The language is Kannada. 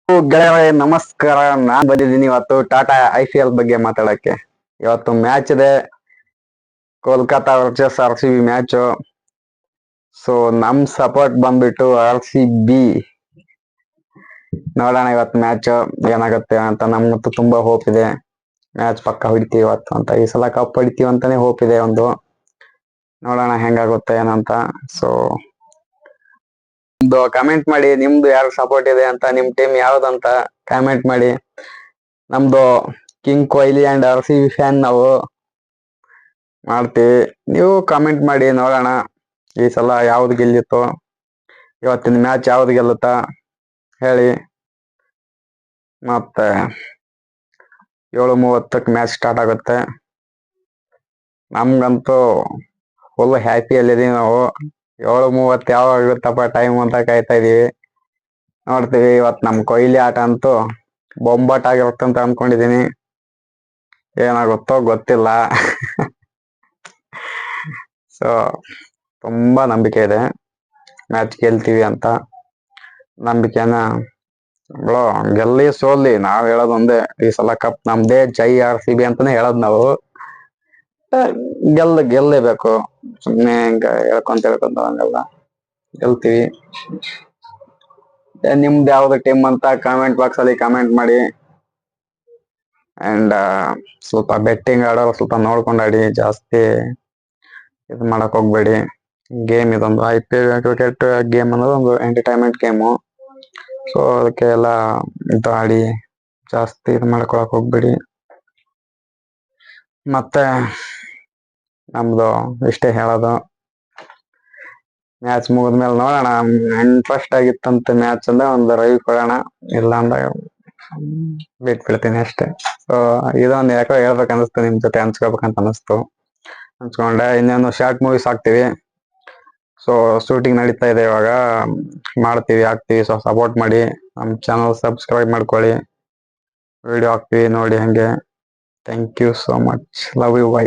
ಗೆಳೆಯರೇ ನಮಸ್ಕಾರ. ನಾನ್ ಬಂದಿದ್ದೀನಿ ಇವತ್ತು ಟಾಟಾ IPL ಬಗ್ಗೆ ಮಾತಾಡಕ್ಕೆ. ಇವತ್ತು ಮ್ಯಾಚ್ ಇದೆ, Kolkata versus RCB match. So ನಮ್ ಸಪೋರ್ಟ್ ಬಂದ್ಬಿಟ್ಟು RCB. ನೋಡೋಣ ಇವತ್ತು ಮ್ಯಾಚ್ ಏನಾಗುತ್ತೆ ಅಂತ. ನಮ್ಗಂತೂ ತುಂಬಾ ಹೋಪ್ ಇದೆ, ಮ್ಯಾಚ್ ಪಕ್ಕ ಹೊಡಿತೀವಿ ಇವತ್ತು ಅಂತ. ಈ ಸಲ ಕಪ್ ಹೊಡಿತೀವಿ ಅಂತಾನೆ ಹೋಪ್ ಇದೆ ಒಂದು. ನೋಡೋಣ ಹೆಂಗಾಗುತ್ತೆ ಏನಂತ. ಸೊ ಒಂದು ಕಮೆಂಟ್ ಮಾಡಿ, ನಿಮ್ದು ಯಾರು ಸಪೋರ್ಟ್ ಇದೆ ಅಂತ, ನಿಮ್ ಟೀಮ್ ಯಾವ್ದಂತ ಕಾಮೆಂಟ್ ಮಾಡಿ. ನಮ್ದು king Kohli and RCB fan ನಾವು. ಮಾಡ್ತೀವಿ, ನೀವು ಕಾಮೆಂಟ್ ಮಾಡಿ ನೋಡೋಣ ಈ ಸಲ ಯಾವ್ದು ಗೆಲ್ಲಿತ್ತು, ಇವತ್ತಿನ ಮ್ಯಾಚ್ ಯಾವ್ದು ಗೆಲ್ಲುತ್ತಾ ಹೇಳಿ. ಮತ್ತೆ 7:30 ಮ್ಯಾಚ್ ಸ್ಟಾರ್ಟ್ ಆಗುತ್ತೆ. ನಮ್ಗಂತೂ ಫುಲ್ ಹ್ಯಾಪಿಯಲ್ಲಿದೀವಿ ನಾವು. 7:30 ಯಾವಾಗ ಆಗುತ್ತಪ್ಪ ಟೈಮ್ ಅಂತ ಕಾಯ್ತಾ ಇದೀವಿ. ನೋಡ್ತೀವಿ. ಇವತ್ತು ನಮ್ ಕೊಹ್ಲಿ ಆಟ ಅಂತೂ ಬೊಂಬಾಟ್ ಆಗಿರುತ್ತೆ ಅಂತ ಅನ್ಕೊಂಡಿದೀನಿ. ಏನಾಗುತ್ತೋ ಗೊತ್ತಿಲ್ಲ. ಸೊ ತುಂಬಾ ನಂಬಿಕೆ ಇದೆ ಮ್ಯಾಚ್ ಗೆಲ್ತೀವಿ ಅಂತ. ನಂಬಿಕೆನ ಗೆಲ್ಲಿ ಸೋಲ್ಲಿ ನಾವ್ ಹೇಳೋದು ಒಂದೇ, ಈ ಸಲ ಕಪ್ ನಮ್ದೇ, ಜೈ RCB ಅಂತಾನೆ ಹೇಳೋದ್ ನಾವು. ಗೆಲ್ಲೇಬೇಕು, ಸುಮ್ನೆ ಹಿಂಗ ಹೇಳ್ಕೊಂತ ಹಂಗಲ್ಲ, ಗೆಲ್ತೀವಿ. ನಿಮ್ದು ಯಾವ್ದು ಟೀಮ್ ಅಂತ ಕಾಮೆಂಟ್ ಬಾಕ್ಸ್ ಅಲ್ಲಿ ಕಾಮೆಂಟ್ ಮಾಡಿ. ಅಂಡ್ ಸ್ವಲ್ಪ ಬೆಟ್ಟಿಂಗ್ ಆಡೋರು ಸ್ವಲ್ಪ ನೋಡ್ಕೊಂಡು ಆಡಿ, ಜಾಸ್ತಿ ಇದು ಮಾಡಕ್ ಹೋಗ್ಬೇಡಿ. ಗೇಮ್ ಇದೊಂದು IPL ಕ್ರಿಕೆಟ್ ಗೇಮ್ ಅನ್ನೋದು ಒಂದು ಎಂಟರ್ಟೈನ್ಮೆಂಟ್ ಗೇಮು. ಸೊ ಅದಕ್ಕೆ ಎಲ್ಲ ಇದು ಆಡಿ ಜಾಸ್ತಿ ಇದು ಮಾಡ್ಕೊಳಕ್ ಹೋಗ್ಬೇಡಿ. ಮತ್ತೆ ನಮ್ದು ಇಷ್ಟೇ ಹೇಳೋದು. ಮ್ಯಾಚ್ ಮುಗಿದ್ಮೇಲೆ ನೋಡೋಣ. ಇಂಟ್ರೆಸ್ಟ್ ಆಗಿತ್ತಂತ ಮ್ಯಾಚ್ ಅಂದ್ರೆ ಒಂದು ರೈವ್ ಕೊಡೋಣ, ಇಲ್ಲ ಅಂದ್ರೆ ಬಿಟ್ಬಿಡ್ತೀನಿ ಅಷ್ಟೇ. ಸೊ ಇದೊಂದು ಯಾಕೋ ಹೇಳ್ಬೇಕು ಅನಿಸ್ತು, ನಿಮ್ ಜೊತೆ ಹಂಚ್ಕೋಬೇಕಂತ ಅನಿಸ್ತು, ಹಂಚ್ಕೊಂಡೆ. ಇನ್ನೇನು ಶಾರ್ಟ್ ಮೂವೀಸ್ ಹಾಕ್ತಿವಿ. ಸೊ ಶೂಟಿಂಗ್ ನಡೀತಾ ಇದೆ ಇವಾಗ, ಮಾಡ್ತೀವಿ ಹಾಕ್ತಿವಿ. ಸೊ ಸಪೋರ್ಟ್ ಮಾಡಿ, ನಮ್ಮ ಚಾನಲ್ ಸಬ್ಸ್ಕ್ರೈಬ್ ಮಾಡ್ಕೊಳ್ಳಿ, ವಿಡಿಯೋ ಹಾಕ್ತಿವಿ ನೋಡಿ ಹಂಗೆ. Thank you so much, love you, by.